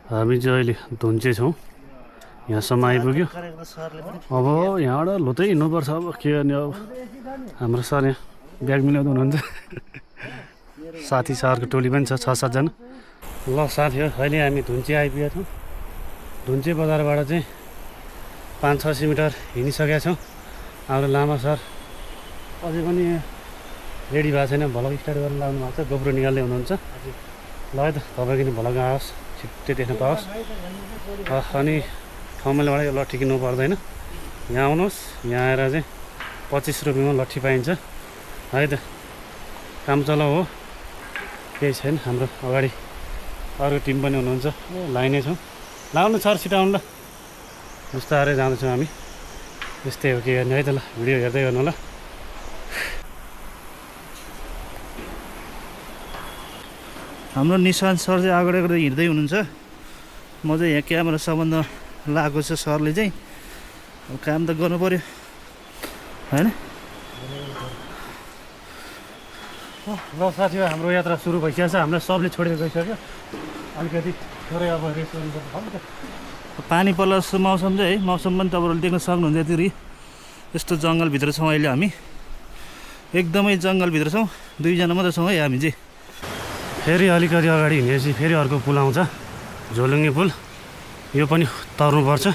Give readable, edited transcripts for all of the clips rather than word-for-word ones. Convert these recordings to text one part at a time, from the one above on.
हामी चाहिँ अहिले धुन्चे छौँ, यहाँसम्म आइपुग्यो। अब यहाँबाट लुतै हिँड्नुपर्छ। अब के गर्ने, अब हाम्रो सर यहाँ ब्याग मिलाउँदै हुनुहुन्छ। साथी सरको टोली पनि छ 6-7 जना। ल साथीहरू, अहिले हामी धुन्चे आइपुगेका छौँ। धुन्चे बजारबाट चाहिँ 500-600 मिटर हिँडिसकेका छौँ। हाम्रो लामा सर अझै पनि रेडी भएको छैन, भ्लग स्टार्ट गर्न लाग्नु भएको छ, गोब्रो निकाल्दै हुनुहुन्छ। ल है त, तपाईँको नि भ्लग आओस्, छिट्टै देख्न पाओस्। अनि ठाउँमाबाट यो लट्ठी किन्नु पर्दैन, यहाँ आउनुहोस्। यहाँ आएर चाहिँ 25 रुपियाँमा लट्ठी पाइन्छ है त। काम चलाउ हो, केही छैन। हाम्रो अगाडि अर्को टिम पनि हुनुहुन्छ, लाइनै छौँ। लाउनु सर, छिटाउनु ल। बिस्तारै जाँदैछौँ हामी। यस्तै हो, के गर्ने है त। ल भिडियो हेर्दै गर्नु होला। हाम्रो निशान्त सर चाहिँ अगाडि अगाडि हिँड्दै हुनुहुन्छ। म चाहिँ यहाँ क्यामेरा सम्बन्ध लागेको छ। सरले चाहिँ अब काम त गर्नु पऱ्यो होइन। ल साथीहरू, हाम्रो यात्रा सुरु भइसकेको छ। हामीलाई सबले छोडेर गइसक्यो। अलिकति थोरै अब रेस्ट गर्नुपर्छ। पानी पर्ला जस्तो मौसम चाहिँ है। मौसम पनि तपाईँहरूले देख्न सक्नुहुन्छ। यति यस्तो जङ्गलभित्र छौँ अहिले हामी, एकदमै जङ्गलभित्र छौँ। 2 जना मात्रै छौँ है हामी चाहिँ। फेरि अलिकति अगाडि हिँडेपछि फेरि अर्को पुल आउँछ, झोलुङ्गे पुल। यो पनि तर्नुपर्छ।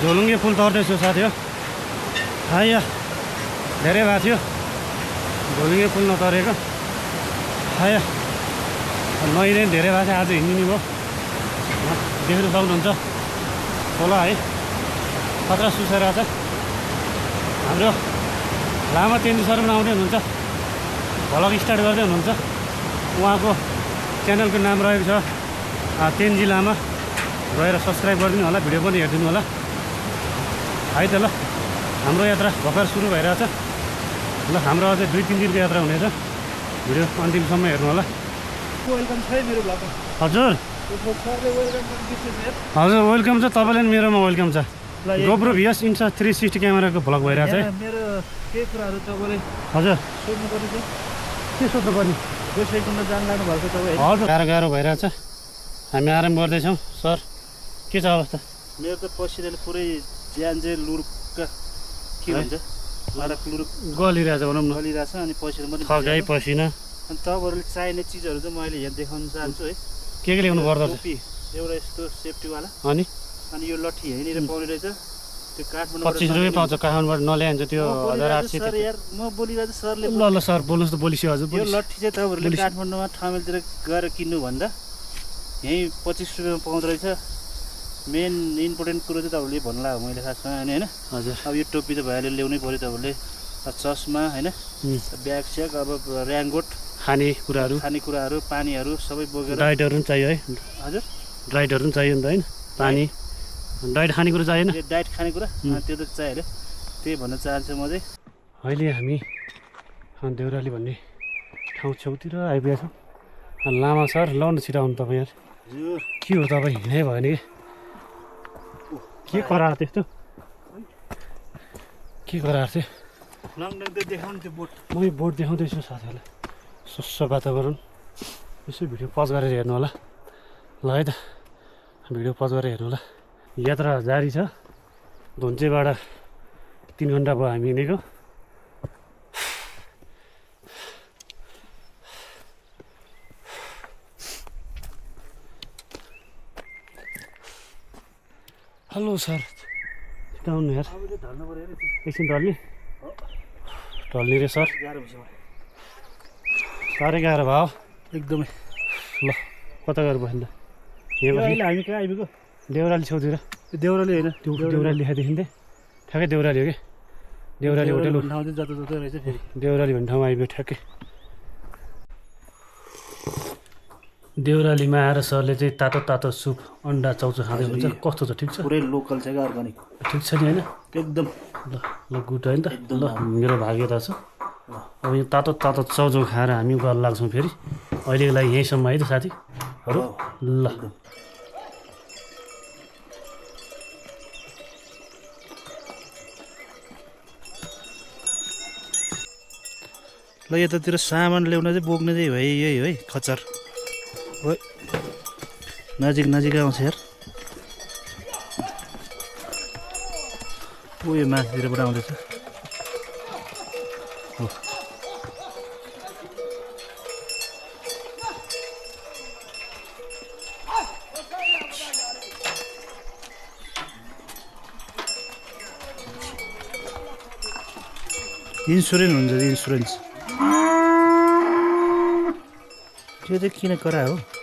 झोलुङ्गे पुल तर्दैछु साथीहरू। यहाँ धेरै भएको थियो झोलुङ्गे पुल नतरेको। यहाँ नहिँडै धेरै भएको थियो, आज हिँड्ने भयो। देख्न सक्नुहुन्छ होला है, खतरा सुसेर छ। हाम्रो लामा तेन्जी सर पनि आउँदै हुनुहुन्छ, भ्लग स्टार्ट गर्दै हुनुहुन्छ। उहाँको च्यानलको नाम रहेको छ तेन्जी लामा। गएर सब्सक्राइब गरिदिनु होला, भिडियो पनि हेरिदिनु होला है त। ल हाम्रो यात्रा भर्खर सुरु भइरहेछ। ल हाम्रो अझै 2-3 दिनको यात्रा हुनेछ। भिडियो अन्तिमसम्म हेर्नु होला। वेलकम छ मेरो भ्लगमा। हजुर हजुर वेलकम छ। तपाईँलाई पनि मेरोमा वेलकम छ। गोप्रो भिएस इन्स्टा 360 क्यामेराको भ्लग भइरहेको छ। मेरो केही कुराहरू तपाईँले हजुर सोध्नुपर्ने थियो। के सोध्नुपर्ने? गोसाइकुण्ड जान लाग्नु भएको तपाईँ? हजुर गाह्रो भइरहेछ। हामी आराम गर्दैछौँ। सर के छ अवस्था? मेरो त पसिनाले पुरै ज्यान चाहिँ लुरुक्क के भन्छ लडक लुरुक गलिरहेछ भनौँ न, गलिरहेछ। अनि पसिना पनि थकाइ पसिना। अनि तपाईँहरूले चाहिने चिजहरू चाहिँ मैले यहाँ देखाउन चाहन्छु है। के ल्याउनु पर्दछ? टोपी एउटा यस्तो सेफ्टीवाला, अनि यो लट्ठी यहीँनिर पाउने रहेछ। त्यो काठमाडौँ 25 रुपियाँ पाउँछ। काठमाडौँबाट नल्याइन्छ त्यो 1800। सर यार म बोलिरहेको छु, सरले ल सर बोल्नुहोस् त। बोलिसि हजुर। यो लट्ठी चाहिँ तपाईँहरूले काठमाडौँमा ठाउँतिर गएर किन्नुभन्दा यहीँ 25 रुपियाँमा पाउँदो रहेछ। मेन इम्पोर्टेन्ट कुरो चाहिँ तपाईँहरूले भन्नु लाग्यो मैले खासमा होइन। हजुर अब यो टोपी त भाइले ल्याउनै पऱ्यो तपाईँहरूले। चस्मा होइन, ब्याग स्याग, अब ऱ्याङ्गोट, खानेकुराहरू, पानीहरू सबै बोकेर। डाइटहरू पनि चाहियो है? हजुर डाइटहरू पनि चाहियो नि त होइन? पानी डाइट खानेकुरा चाहिएन? डाइट खानेकुरा त्यो त चाहिहाल्यो। त्यही भन्न चाहन्छु म चाहिँ। अहिले हामी देउराली भन्ने ठाउँ छेउतिर आइपुगेका छौँ। लामा सर लाउनु छिटाउनु तपाईँ यार। के हो तपाईँ हिँडै भयो नि? के करार त्यस्तो? के करार थियो? देखाउनु त्यो बोट। म यो बोट देखाउँदैछु साथीहरूलाई। स्वच्छ वातावरण। यसो भिडियो पज गरेर हेर्नु होला। ल है त, भिडियो पज गरेर हेर्नु होला। यात्रा जारी छ। धुन्चेबाट 3 घन्टा भयो हामी हिँडेको। हेलो सर, छिटाउनु यार। एकछिन ढल्ने रे सर। साह्रै गाह्रो भयो एकदमै। ल कता गएर बस्नु त? अहिले हामी कहाँ आइपुग्यो? देउराली छेउतिर। देउराली होइन, त्यो देउराली देखाइदेखि थिएँ। ठ्याक्कै देउराली हो कि? देउराली होटेल हो। ठाउँ चाहिँ जता रहेछ फेरि। देउराली भन्ने ठाउँमा आइपुग्यो ठ्याक्कै। देउरालीमा आएर सरले चाहिँ तातो सुप अन्डा चाउचाउ खाँदै हुनुहुन्छ। कस्तो छ? ठिक छ? पुरै लोकल छ क्या, अर्ग्यानिक। ठिक छ नि होइन? एकदम। ल गुड होइन त? ल मेरो भाग्यता छ। अब यो तातो चाउचाउ खाएर हामी घर लाग्छौँ फेरि। अहिलेको लागि यहीँसम्म है त साथीहरू। ल ल यतातिर सामान ल्याउन चाहिँ बोक्ने चाहिँ भाइ यही है खच्चर। नजिक नजिक आउँछ यार यो माथितिरबाट आउँदैछ इन्सुरेन्स हुन्छ इन्सुरेन्स त्यो चाहिँ किन करा हो